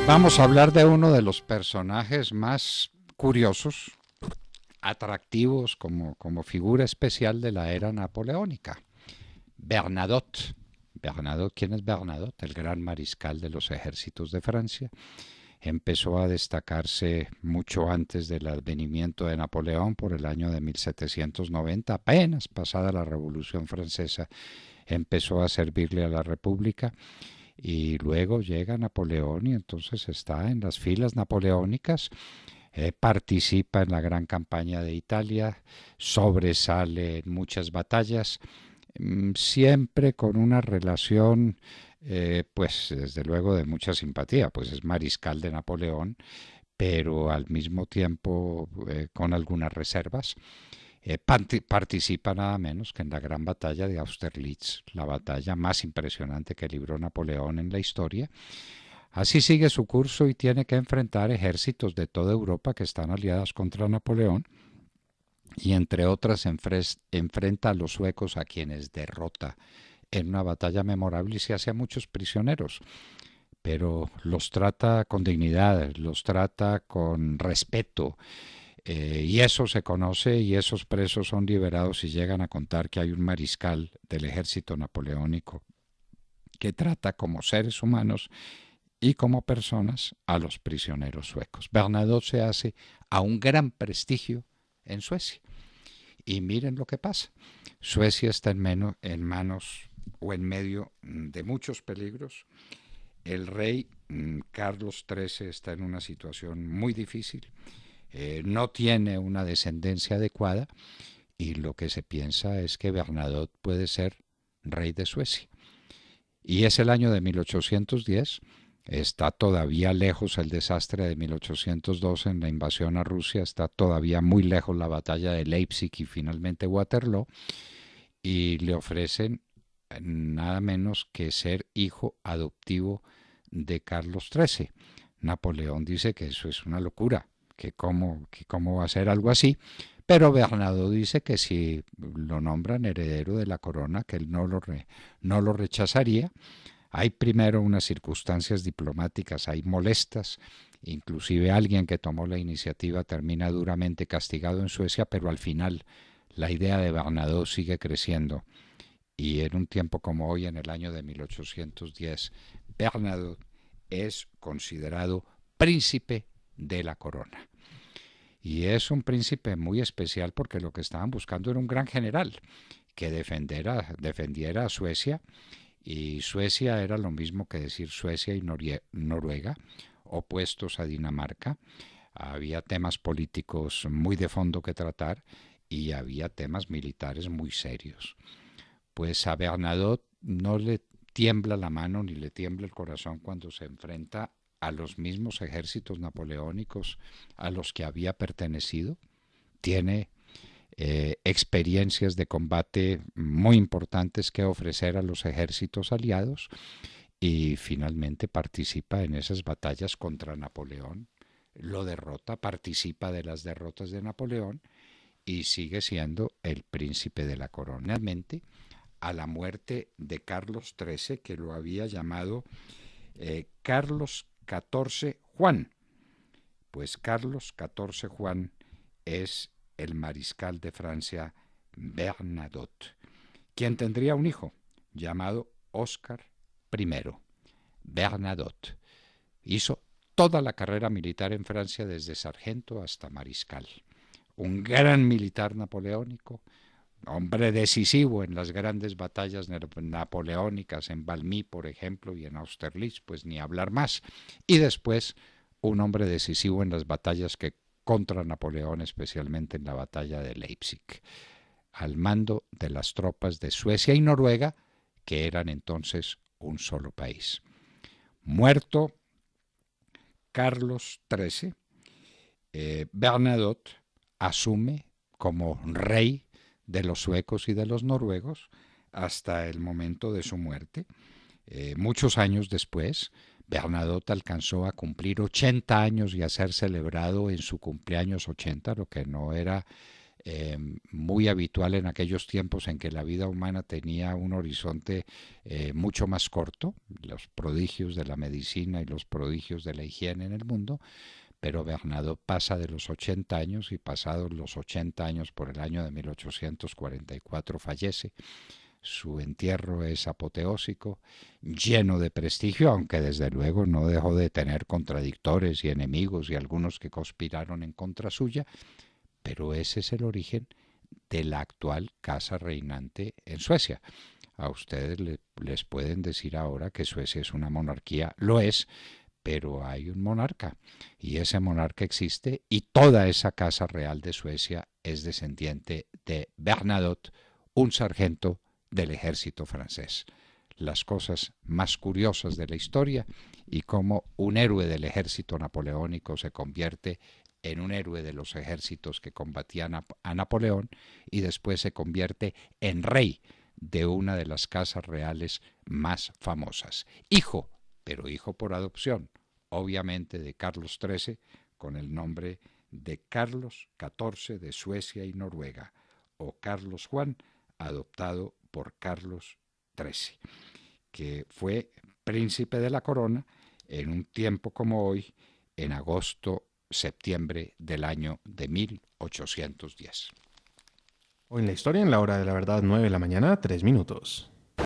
Vamos a hablar de uno de los personajes más curiosos, atractivos como figura especial de la era napoleónica, Bernadotte. Bernadotte, ¿quién es Bernadotte? El gran mariscal de los ejércitos de Francia. Empezó a destacarse mucho antes del advenimiento de Napoleón, por el año de 1790, apenas pasada la Revolución Francesa, empezó a servirle a la República. Y luego llega Napoleón y entonces está en las filas napoleónicas, participa en la gran campaña de Italia, sobresale en muchas batallas, siempre con una relación, pues desde luego de mucha simpatía, pues es mariscal de Napoleón, pero al mismo tiempo con algunas reservas. Participa nada menos que en la gran batalla de Austerlitz, la batalla más impresionante que libró Napoleón en la historia. Así sigue su curso y tiene que enfrentar ejércitos de toda Europa que están aliadas contra Napoleón, y entre otras enfrenta a los suecos, a quienes derrota en una batalla memorable y se hace a muchos prisioneros, pero los trata con dignidad, los trata con respeto, y eso se conoce, y esos presos son liberados y llegan a contar que hay un mariscal del ejército napoleónico que trata como seres humanos y como personas a los prisioneros suecos. Bernadotte se hace a un gran prestigio en Suecia. Y miren lo que pasa. Suecia está en manos o en medio de muchos peligros. El rey Carlos XIII está en una situación muy difícil. No tiene una descendencia adecuada y lo que se piensa es que Bernadotte puede ser rey de Suecia. Y es el año de 1810. Está todavía lejos el desastre de 1812 en la invasión a Rusia, está todavía muy lejos la batalla de Leipzig y finalmente Waterloo, y le ofrecen nada menos que ser hijo adoptivo de Carlos XIII. Napoleón dice que eso es una locura, que cómo va a ser algo así, pero Bernardo dice que si lo nombran heredero de la corona, que él no lo rechazaría. Hay primero unas circunstancias diplomáticas ahí molestas, inclusive alguien que tomó la iniciativa termina duramente castigado en Suecia, pero al final la idea de Bernadotte sigue creciendo, y en un tiempo como hoy, en el año de 1810, Bernadotte es considerado príncipe de la corona. Y es un príncipe muy especial porque lo que estaban buscando era un gran general que defendiera a Suecia, y Suecia era lo mismo que decir Suecia y Noruega, opuestos a Dinamarca. Había temas políticos muy de fondo que tratar y había temas militares muy serios. Pues a Bernadotte no le tiembla la mano ni le tiembla el corazón cuando se enfrenta a los mismos ejércitos napoleónicos a los que había pertenecido. Tiene experiencias de combate muy importantes que ofrecer a los ejércitos aliados, y finalmente participa en esas batallas contra Napoleón, lo derrota, participa de las derrotas de Napoleón y sigue siendo el príncipe de la corona. Realmente, a la muerte de Carlos XIII, que lo había llamado Carlos XIV Juan, pues Carlos XIV Juan es el mariscal de Francia Bernadotte, quien tendría un hijo llamado Óscar I. Bernadotte hizo toda la carrera militar en Francia, desde sargento hasta mariscal. Un gran militar napoleónico, hombre decisivo en las grandes batallas napoleónicas, en Valmy, por ejemplo, y en Austerlitz, pues ni hablar más. Y después, un hombre decisivo en las batallas que contra Napoleón, especialmente en la batalla de Leipzig, al mando de las tropas de Suecia y Noruega, que eran entonces un solo país. Muerto Carlos XIII, Bernadotte asume como rey de los suecos y de los noruegos hasta el momento de su muerte. Muchos años después, Bernadotte alcanzó a cumplir 80 años y a ser celebrado en su cumpleaños 80, lo que no era muy habitual en aquellos tiempos en que la vida humana tenía un horizonte mucho más corto, los prodigios de la medicina y los prodigios de la higiene en el mundo, pero Bernadotte pasa de los 80 años y pasados los 80 años por el año de 1844 fallece. Su entierro es apoteósico, lleno de prestigio, aunque desde luego no dejó de tener contradictores y enemigos y algunos que conspiraron en contra suya, pero ese es el origen de la actual casa reinante en Suecia. A ustedes les pueden decir ahora que Suecia es una monarquía, lo es, pero hay un monarca y ese monarca existe y toda esa casa real de Suecia es descendiente de Bernadotte, un sargento del ejército francés. Las cosas más curiosas de la historia y cómo un héroe del ejército napoleónico se convierte en un héroe de los ejércitos que combatían a Napoleón y después se convierte en rey de una de las casas reales más famosas. Hijo, pero hijo por adopción, obviamente de Carlos XIII, con el nombre de Carlos XIV de Suecia y Noruega, o Carlos Juan, adoptado por Carlos XIII, que fue príncipe de la corona en un tiempo como hoy, en agosto-septiembre del año de 1810. Hoy en la historia, en la hora de la verdad, 9 de la mañana, 3 minutos.